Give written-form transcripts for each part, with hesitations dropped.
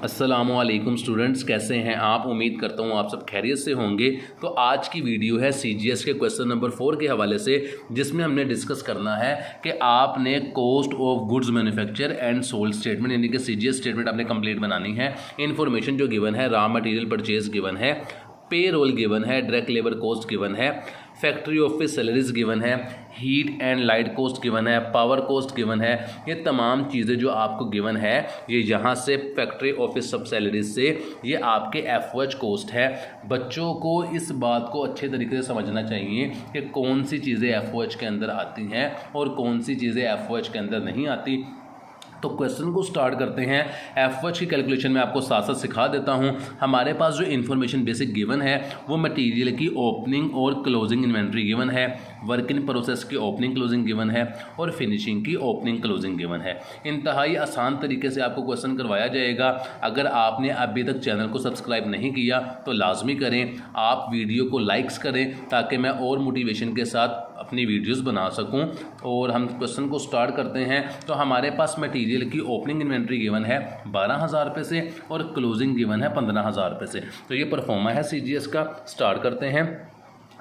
अस्सलामुअलैकुम स्टूडेंट्स, कैसे हैं आप। उम्मीद करता हूँ आप सब खैरियत से होंगे। तो आज की वीडियो है सीजीएस के क्वेश्चन नंबर 4 के हवाले से, जिसमें हमने डिस्कस करना है कि आपने cost of goods manufacture and sold statement यानी कि सीजीएस स्टेटमेंट आपने कंप्लीट बनानी है। इन्फॉर्मेशन जो गिवन है, रॉ मटेरियल परचेज गिवन है, पे रोल गिवन है, डायरेक्ट लेबर कॉस्ट गिवन है, फैक्ट्री ऑफिस सैलरीज गिवन है, heat and light cost given है, पावर कॉस्ट गिवन है। ये तमाम चीज़ें जो आपको गिवन है, ये यहाँ से फैक्ट्री ऑफिस सब सैलरीज से ये आपके एफओएच कॉस्ट है। बच्चों को इस बात को अच्छे तरीके से समझना चाहिए कि कौन सी चीज़ें एफओएच के अंदर आती हैं और कौन सी चीज़ें एफओएच के अंदर नहीं आती। तो क्वेश्चन को स्टार्ट करते हैं। एफओएच की कैलकुलेशन में आपको साथ साथ सिखा देता हूं। हमारे पास जो इन्फॉर्मेशन बेसिक गिवन है वो मटेरियल की ओपनिंग और क्लोजिंग इन्वेंट्री गिवन है, वर्क इन प्रोसेस की ओपनिंग क्लोजिंग गिवन है और फिनिशिंग की ओपनिंग क्लोजिंग गिवन है। इंतहाई आसान तरीके से आपको क्वेश्चन करवाया जाएगा। अगर आपने अभी तक चैनल को सब्सक्राइब नहीं किया तो लाजमी करें, आप वीडियो को लाइक्स करें ताकि मैं और मोटिवेशन के साथ अपनी वीडियोस बना सकूं। और हम क्वेश्चन को स्टार्ट करते हैं। तो हमारे पास मटेरियल की ओपनिंग इन्वेंट्री गिवन है 12,000 रुपये से और क्लोजिंग गिवन है 15,000 रुपये से। तो ये परफॉर्मा है सीजीएस का। स्टार्ट करते हैं।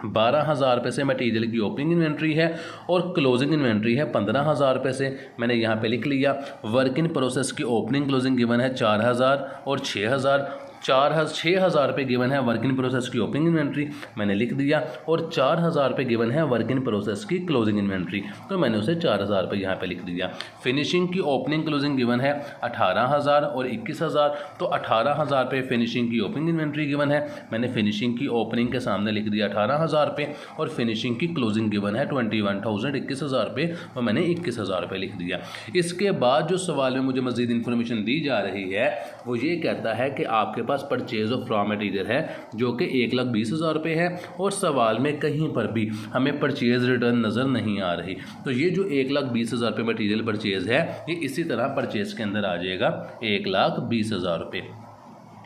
12,000 रुपये से मटेरियल की ओपनिंग इन्वेंट्री है और क्लोजिंग इन्वेंट्री है 15,000 रुपये से। मैंने यहाँ पे लिख लिया। वर्क इन प्रोसेस की ओपनिंग क्लोजिंग गिवन है 4,000 और 6,000। 6,000 रुपये गिवन है वर्क इन प्रोसेस की ओपनिंग इन्वेंट्री, मैंने लिख दिया। और 4,000 रुपये गिवन है वर्क इन प्रोसेस की क्लोजिंग इन्वेंट्री, तो मैंने उसे 4,000 रुपये यहाँ पे लिख दिया। फिनिशिंग की ओपनिंग क्लोजिंग गिवन है 18,000 और 21,000, तो 18,000 रुपये फिनिशिंग की ओपनिंग इन्वेंट्री गिवन है, मैंने फिनिशिंग की ओपनिंग के सामने लिख दिया 18,000 रुपये और फिनिशिंग की क्लोजिंग गिवन है 21,000 21,000 रुपये, और मैंने 21,000 रुपये लिख दिया। इसके बाद जो सवाल में मुझे मजीद इन्फॉर्मेशन दी जा रही है वो ये कहता है कि आपके पास परचेज ऑफ रॉ मटेरियल है जो कि 1,20,000 रुपये है और सवाल में कहीं पर भी हमें परचेज रिटर्न नज़र नहीं आ रही। तो ये जो 1,20,000 रुपये मटेरियल परचेज है ये इसी तरह परचेज के अंदर आ जाएगा 1,20,000 रुपये।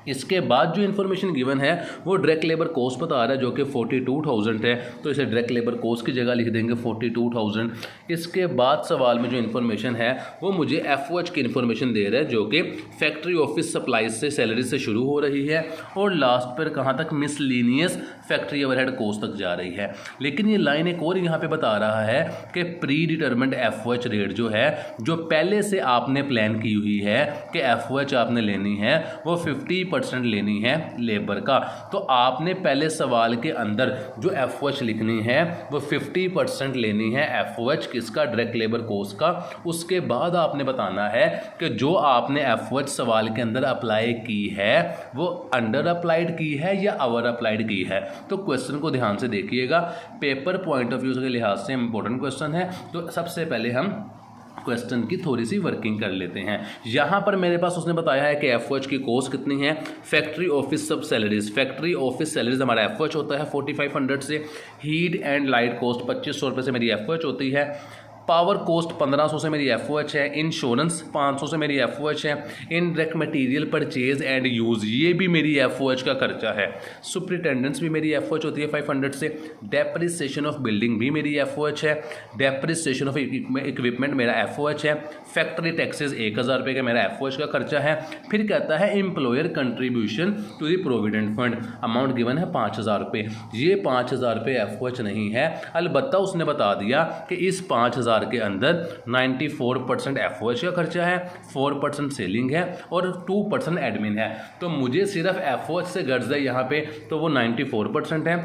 इसके बाद जो इन्फॉर्मेशन गिवन है वो डायरेक्ट लेबर कॉस्ट बता रहा है जो कि 42,000 है, तो इसे डायरेक्ट लेबर कॉस्ट की जगह लिख देंगे 42,000। इसके बाद सवाल में जो इन्फॉर्मेशन है वो मुझे एफओएच की इन्फॉर्मेशन दे रहा है जो कि फैक्ट्री ऑफिस सप्लाईज से सैलरी से शुरू हो रही है और लास्ट पर कहाँ तक मिसलीनियस फैक्ट्री ओवरहेड कॉस्ट तक जा रही है। लेकिन ये लाइन एक और यहाँ पे बता रहा है कि प्री डिटर्मिन्ड एफओएच रेट जो है, जो पहले से आपने प्लान की हुई है कि एफओएच आपने लेनी है वो 50% लेनी है लेबर का। तो आपने पहले सवाल के अंदर जो एफओएच लिखनी है वो 50% लेनी है एफओएच किसका, डायरेक्ट लेबर कॉस्ट का। उसके बाद आपने बताना है कि जो आपने एफओएच सवाल के अंदर अप्लाई की है वो अंडर अप्लाइड की है या ओवर अप्लाइड की है। तो क्वेश्चन को ध्यान से देखिएगा, पेपर पॉइंट ऑफ व्यू के लिहाज से इंपॉर्टेंट क्वेश्चन है। तो सबसे पहले हम क्वेश्चन की थोड़ी सी वर्किंग कर लेते हैं। यहाँ पर मेरे पास उसने बताया है कि एफओएच की कॉस्ट कितनी है। फैक्ट्री ऑफिस सब सैलरीज, फैक्ट्री ऑफिस सैलरीज हमारा एफओएच होता है 4500 से। हीट एंड लाइट कॉस्ट 2,500 रुपये से मेरी एफओएच होती है। पावर कॉस्ट 1,500 से मेरी एफओएच है। इंश्योरेंस 500 से मेरी एफओएच है। Indirect material purchase and use ये भी मेरी एफओएच का खर्चा है। सुपरिटेंडेंस भी मेरी एफओएच होती है 500 से। डेप्रिसिएशन ऑफ बिल्डिंग भी मेरी एफओएच है। डेप्रिसिएशन ऑफ इक्विपमेंट मेरा एफओएच है। फैक्ट्री टैक्सेस 1,000 रुपये का मेरा एफओएच का खर्चा है। फिर कहता है employer contribution to the provident fund, amount given है 5,000 रुपये। ये 5,000 रुपये एफओएच नहीं है, अलबत्ता उसने बता दिया कि इस 5,000 के अंदर 94% एफओएच का खर्चा है, 4% सेलिंग है और 2% एडमिन है। तो मुझे सिर्फ एफओएच से गर्ज है यहाँ पे, तो वो 94% है।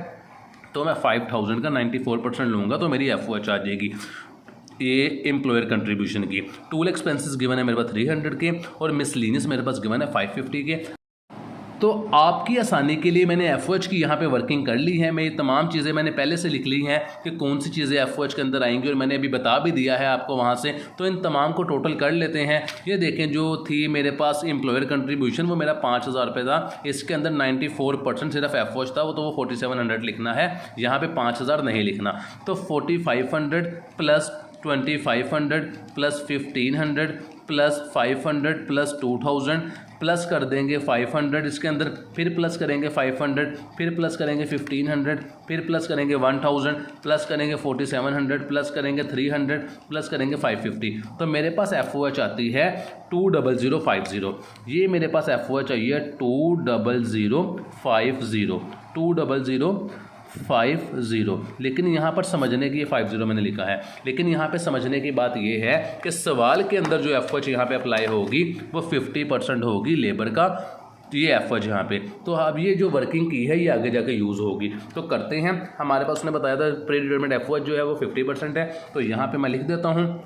तो मैं 5,000 का 94% लूँगा तो मेरी एफओएच आ जाएगी। ये एम्प्लॉयर कंट्रीब्यूशन की। टूल एक्सपेंसेस गिवन है मेरे पास 300 के और मिसलिनियस मेरे पास गिवन है 550 के। तो आपकी आसानी के लिए मैंने एफओएच की यहाँ पे वर्किंग कर ली है। मैं ये तमाम चीज़ें मैंने पहले से लिख ली हैं कि कौन सी चीज़ें एफओएच के अंदर आएंगी और मैंने अभी बता भी दिया है आपको वहाँ से। तो इन तमाम को टोटल कर लेते हैं। ये देखें, जो थी मेरे पास एम्प्लॉयर कंट्रीब्यूशन वो मेरा 5,000 रुपये था। इसके अंदर 94% सिर्फ एफओएच था, वो तो वो 4,700 लिखना है, यहाँ पर 5,000 नहीं लिखना। तो 4,500 plus 2,500 plus 1,500 plus 500 plus 2000 plus कर देंगे 500 इसके अंदर, फिर प्लस करेंगे 500, फिर प्लस करेंगे 1500, फिर प्लस करेंगे 1000, प्लस करेंगे 4700, प्लस करेंगे 300, प्लस करेंगे 550। तो मेरे पास FOH आती है 20050। ये मेरे पास FOH आई है 20050, 20050। लेकिन यहाँ पर समझने की, ये 50 मैंने लिखा है, लेकिन यहाँ पे समझने की बात ये है कि सवाल के अंदर जो FOH यहाँ पे अप्लाई होगी वो 50% होगी लेबर का, ये FOH यहाँ पे। तो अब ये जो वर्किंग की है ये आगे जाके यूज़ होगी। तो करते हैं, हमारे पास उसने बताया था प्री डिटरमिनेट FOH जो है वो 50% है। तो यहाँ पे मैं लिख देता हूँ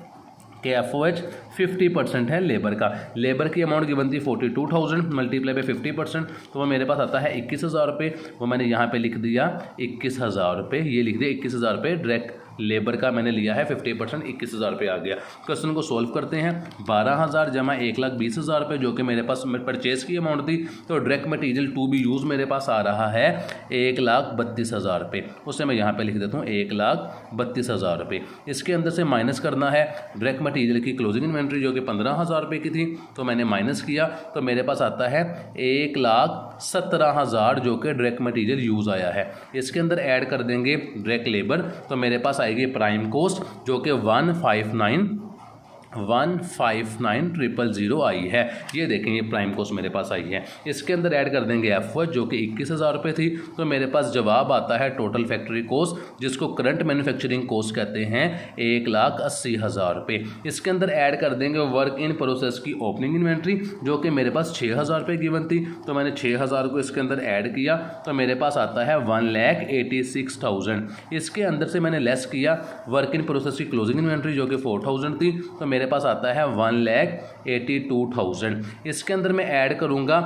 कि FOH 50% है लेबर का। लेबर की अमाउंट गिवन थी 42,000 मल्टीप्लाई पे 50%, तो वो मेरे पास आता है 21,000 रुपये। वो मैंने यहाँ पे लिख दिया 21,000 रुपये, ये लिख दिया 21,000 रुपये डायरेक्ट लेबर का मैंने लिया है 50%, 21,000 रुपये आ गया। क्वेश्चन को सोल्व करते हैं। 12,000 जमा 1,20,000 रुपये जो कि मेरे पास परचेज की अमाउंट थी, तो direct material to be use मेरे पास आ रहा है 1,32,000 रुपये। उसे मैं यहाँ पे लिख देता हूँ 1,32,000 रुपये। इसके अंदर से माइनस करना है डायरेक्ट मटीरियल की क्लोजिंग इन्वेंट्री जो कि 15,000 रुपये की थी, तो मैंने माइनस किया, तो मेरे पास आता है 1,17,000 जो कि डायरेक्ट मटीरियल यूज़ आया है। इसके अंदर ऐड कर देंगे डायरेक्ट लेबर, तो मेरे पास आएगी प्राइम कोस्ट जो कि 159,000 आई है। ये देखें, ये प्राइम कोस्ट मेरे पास आई है। इसके अंदर ऐड कर देंगे FOH जो कि 21,000 रुपये थी, तो मेरे पास जवाब आता है टोटल फैक्ट्री कोस्ट जिसको करंट मैन्युफैक्चरिंग कोस्ट कहते हैं 1,80,000 रुपये। इसके अंदर ऐड कर देंगे वर्क इन प्रोसेस की ओपनिंग इन्वेंट्री जो कि मेरे पास 6,000 रुपये गिवन थी, तो मैंने 6,000 को इसके अंदर ऐड किया, तो मेरे पास आता है 1,86,000। इसके अंदर से मैंने लेस किया वर्क इन प्रोसेस की क्लोजिंग इन्वेंट्री जो कि 4,000 थी, तो मेरे पास आता है 1,82,000। इसके अंदर मैं ऐड करूंगा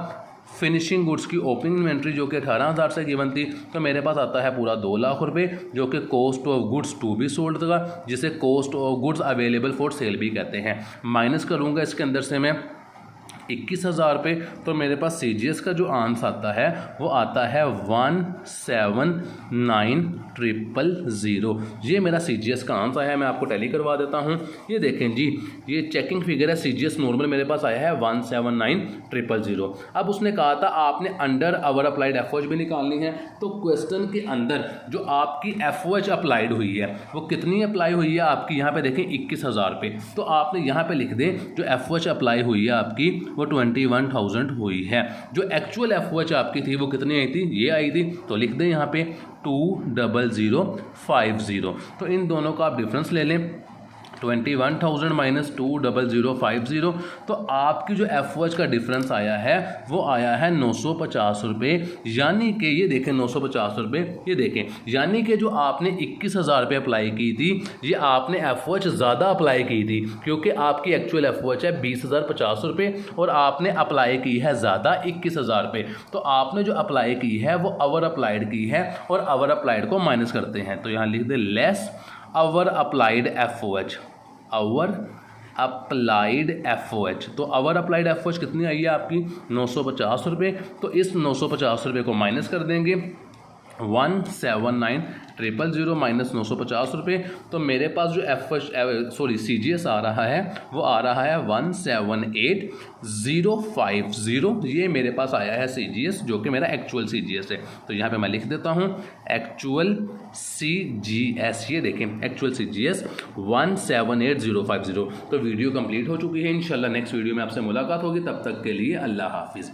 फिनिशिंग गुड्स की ओपनिंग इन्वेंट्री जो कि 18,000 से गिवन थी, तो मेरे पास आता है पूरा 2 लाख रुपए जो कि cost of goods to be sold का, जिसे cost of goods available for sale भी कहते हैं। माइनस करूंगा इसके अंदर से मैं 21,000 रुपये, तो मेरे पास CGS का जो आंसर आता है वो आता है 179,000। ये मेरा CGS का आंसर है, मैं आपको टैली करवा देता हूँ। ये देखें जी, ये चेकिंग फिगर है, CGS नॉर्मल मेरे पास आया है 179,000। अब उसने कहा था आपने अंडर अवर अप्लाइड FOH भी निकालनी है, तो क्वेश्चन के अंदर जो आपकी FOH अप्लाइड हुई है वो कितनी अप्लाई हुई है आपकी, यहाँ पे देखें 21,000 रुपये, तो आपने यहाँ पे लिख दें जो FOH अप्लाई हुई है आपकी वो 21,000 हुई है। जो एक्चुअल FOH आपकी थी वो कितनी आई थी, ये आई थी, तो लिख दें यहाँ पे 20050। तो इन दोनों का आप डिफरेंस ले लें, 21,000 माइनस 20050, तो आपकी जो FOH का डिफरेंस आया है वो आया है 950 रुपये। यानी कि ये देखें 950 रुपये, ये देखें, यानी कि जो आपने 21,000 रुपये अप्लाई की थी ये आपने FOH ज़्यादा अप्लाई की थी, क्योंकि आपकी एक्चुअल FOH है 20,050 रुपये और आपने अप्लाई की है ज़्यादा 21,000 रुपये। तो आपने जो अप्लाई की है वो अवर अप्लाइड की है और अवर अप्लाइड को माइनस करते हैं, तो यहाँ लिख दे लेस अवर अप्लाइड FOH, अवर अप्लाइड FOH। तो अवर अप्लाइड FOH कितनी आई है आपकी 950 रुपये, तो इस 950 रुपये को माइनस कर देंगे 179,000 माइनस 950 रुपये, तो मेरे पास जो CGS आ रहा है वो आ रहा है 178,050। ये मेरे पास आया है CGS जो कि मेरा एक्चुअल CGS है। तो यहाँ पे मैं लिख देता हूँ एक्चुअल CGS, ये देखें एक्चुअल CGS 178,050। तो वीडियो कंप्लीट हो चुकी है। इंशाल्लाह नेक्स्ट वीडियो में आपसे मुलाकात होगी, तब तक के लिए अल्लाह हाफिज़।